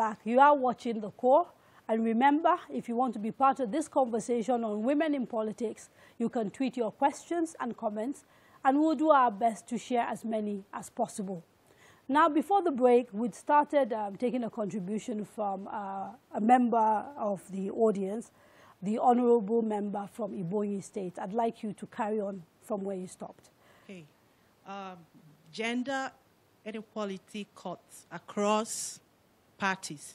back. You are watching The Core. And remember, if you want to be part of this conversation on women in politics, you can tweet your questions and comments, and we'll do our best to share as many as possible. Now, before the break, we'd started taking a contribution from a member of the audience, the honorable member from Ebonyi State. I'd like you to carry on from where you stopped. Okay. Gender inequality cuts across parties.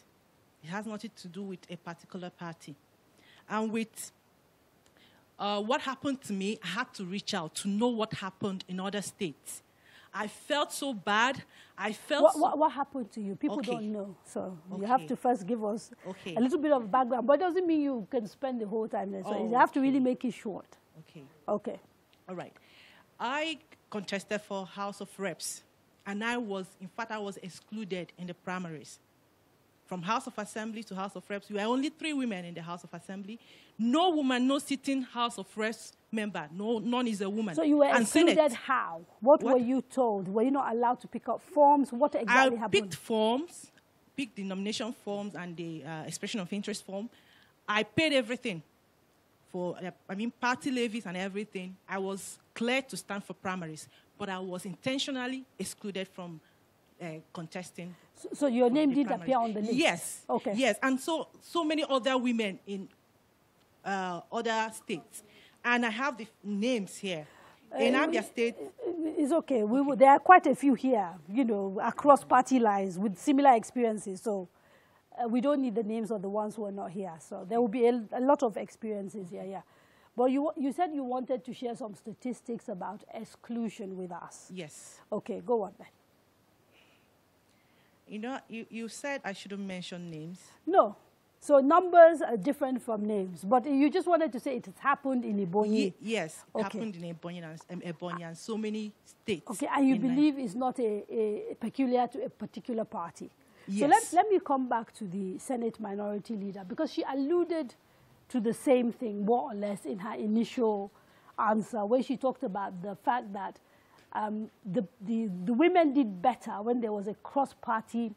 It has nothing to do with a particular party. And with what happened to me, I had to reach out to know what happened in other states. I felt so bad. I felt what happened to you? People don't know. So you have to first give us a little bit of background. But it doesn't mean you can spend the whole time there. So you have to really make it short. Okay. Okay. All right. I contested for House of Reps. And in fact, I was excluded in the primaries. From House of Assembly to House of Reps, we were only 3 women in the House of Assembly. No woman, no sitting House of Reps member. None is a woman. So you were excluded how? What were you told? Were you not allowed to pick up forms? What exactly happened? I picked forms, picked the nomination forms and the expression of interest form. I paid everything for, party levies and everything. I was cleared to stand for primaries, but I was intentionally excluded from contesting. So your name did appear on the list? Yes. Okay. Yes, and so many other women in other states. And I have the names here. In Abia State. It's okay. There are quite a few here, across party lines with similar experiences. So we don't need the names of the ones who are not here. So there will be a lot of experiences here, yeah. But you said you wanted to share some statistics about exclusion with us. Yes. Okay, go on then. You said I shouldn't mention names. No. So numbers are different from names. But you just wanted to say it has happened in Ebonyi. Yes, it happened in Ebonyi and so many states. Okay, and you believe it's not a peculiar to a particular party. Yes. So let me come back to the Senate Minority Leader, because she alluded to the same thing, more or less, in her initial answer, where she talked about the fact that the women did better when there was a cross-party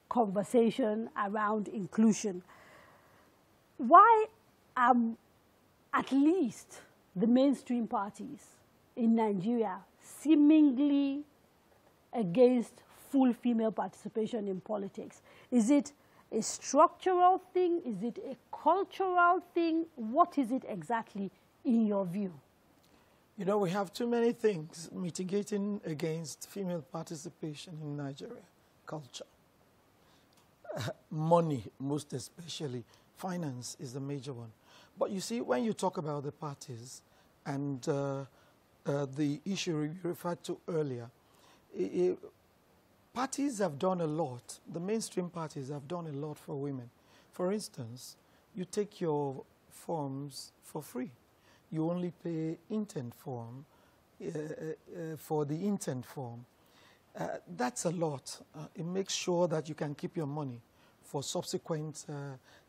conversation around inclusion. Why at least the mainstream parties in Nigeria seemingly against full female participation in politics? Is it a structural thing? Is it a cultural thing? What is it exactly in your view? We have too many things mitigating against female participation in Nigeria. Culture. Money, most especially. Finance is the major one. But you see, when you talk about the parties and the issue you referred to earlier, parties have done a lot. The mainstream parties have done a lot for women. For instance, you take your forms for free. You only pay intent form for the intent form. That's a lot. It makes sure that you can keep your money for subsequent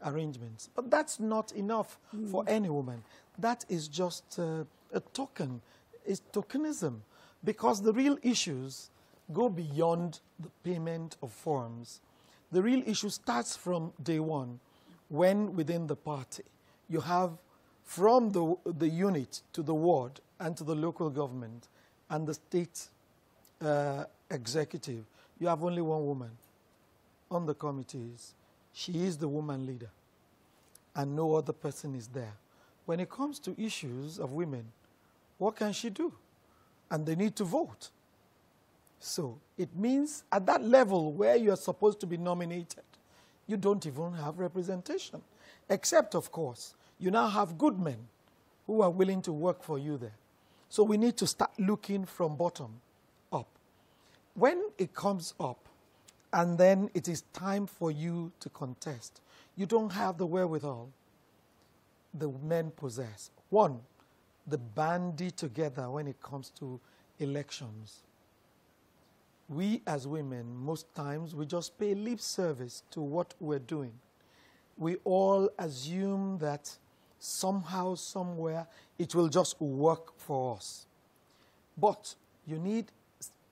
arrangements. But that's not enough for any woman. That is just a token. It's tokenism, because the real issues go beyond the payment of forms. The real issue starts from day one, when within the party you have, from the unit to the ward and to the local government and the state executive, you have only one woman on the committees. She is the woman leader, and no other person is there. When it comes to issues of women, what can she do? And they need to vote. So it means at that level where you are supposed to be nominated, you don't even have representation. Except, of course, you now have good men who are willing to work for you there. So we need to start looking from bottom up. When it comes up, and then it is time for you to contest, you don't have the wherewithal the men possess. One, the bandy together when it comes to elections. We as women, most times, we just pay lip service to what we're doing. We all assume that somehow, somewhere, it will just work for us. But you need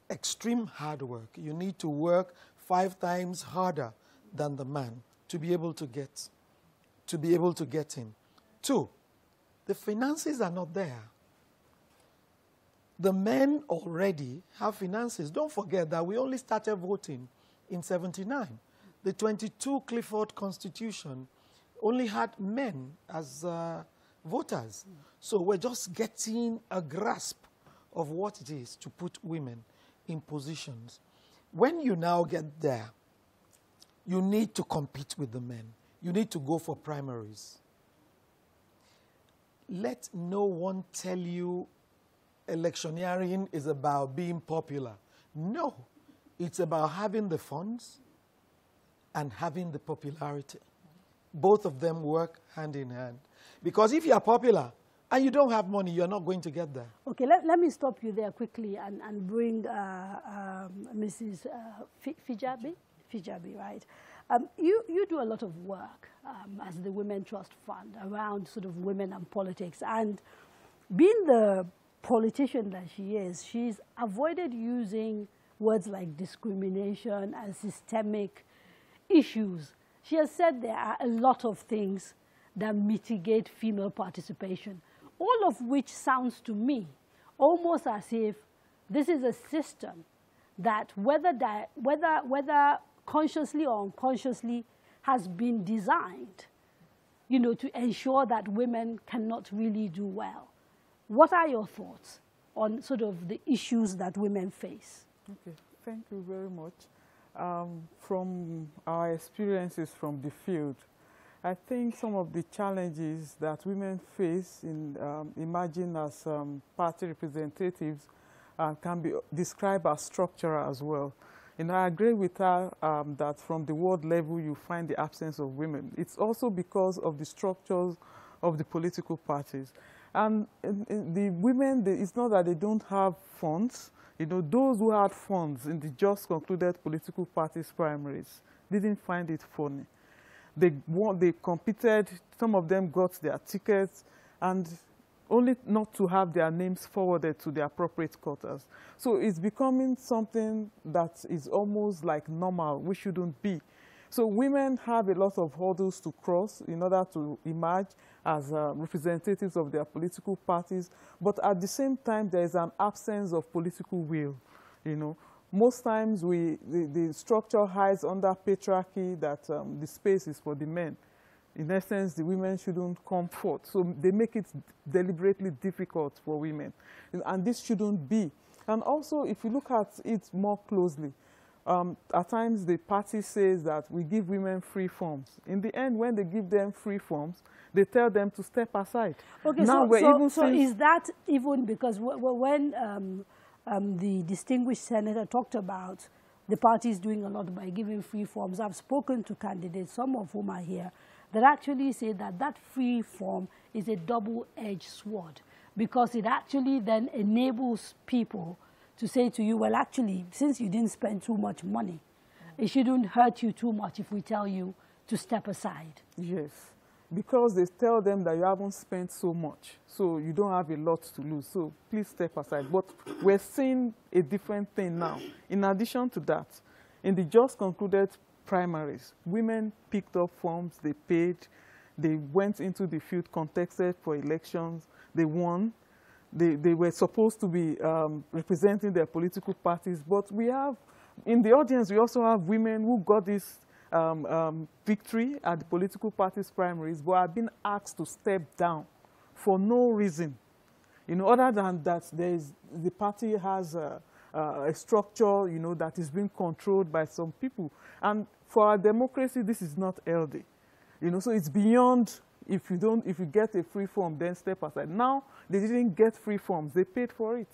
extreme hard work. You need to work 5 times harder than the man to be able to get in. 2, the finances are not there. The men already have finances. Don't forget that we only started voting in 79. The 22 Clifford Constitution only had men as voters. So we're just getting a grasp of what it is to put women in positions. When you now get there, you need to compete with the men. You need to go for primaries. Let no one tell you electioneering is about being popular. No, it's about having the funds and having the popularity. Both of them work hand in hand. Because if you are popular and you don't have money, you're not going to get there. Okay, let me stop you there quickly and bring Mrs. Fijabi, right? You do a lot of work as the Women Trust Fund around sort of women and politics. And being the politician that she is, she's avoided using words like discrimination and systemic issues. She has said there are a lot of things that mitigate female participation, all of which sounds to me almost as if this is a system that whether consciously or unconsciously has been designed, you know, to ensure that women cannot really do well. What are your thoughts on sort of the issues that women face? Okay, thank you very much. From our experiences from the field, I think some of the challenges that women face in emerging as party representatives can be described as structural as well. And I agree with her that from the world level you find the absence of women. It's also because of the structures of the political parties. And the women, it's not that they don't have funds. You know, those who had funds in the just concluded political parties primaries didn't find it funny. They competed, some of them got their tickets, and only not to have their names forwarded to the appropriate quarters. So it's becoming something that is almost like normal, we shouldn't be. So women have a lot of hurdles to cross in order to emerge as representatives of their political parties, but at the same time there is an absence of political will, you know. Most times the structure hides under patriarchy that the space is for the men. In essence, the women shouldn't come forth. So they make it deliberately difficult for women. And this shouldn't be. And also, if you look at it more closely, at times the party says that we give women free forms. In the end, when they give them free forms, they tell them to step aside. Okay, now so is that even because when the distinguished senator talked about the parties doing a lot by giving free forms, I've spoken to candidates, some of whom are here, that actually say that that free form is a double-edged sword, because it actually then enables people to say to you, well, actually, since you didn't spend too much money, it shouldn't hurt you too much if we tell you to step aside. Yes, because they tell them that you haven't spent so much, so you don't have a lot to lose, so please step aside. But we're seeing a different thing now. In addition to that, in the just concluded primaries, women picked up forms, they paid, they went into the field, contested for elections, they won. They were supposed to be representing their political parties, but we have, in the audience, we also have women who got this victory at the political parties primaries, but have been asked to step down for no reason. You know, other than that, the party has a structure, you know, that is being controlled by some people. And for our democracy, this is not healthy. You know, so it's beyond, if you get a free form, then step aside. Now, they didn't get free forms, they paid for it.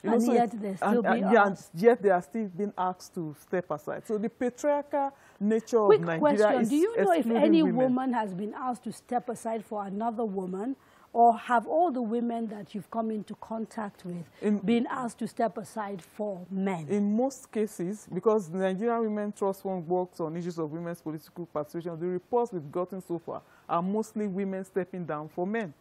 You know, and so yet they're still being asked. Yet they are still being asked to step aside. So the patriarchal nature of Nigeria question, is do you know if excluding any women. woman has been asked to step aside for another woman, or have all the women that you've come into contact with been asked to step aside for men? In most cases, because the Nigerian Women Trust Fund works on issues of women's political participation, the reports we've gotten so far are mostly women stepping down for men.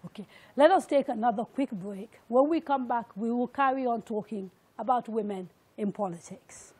Okay, let us take another quick break. When we come back, we will carry on talking about women in politics.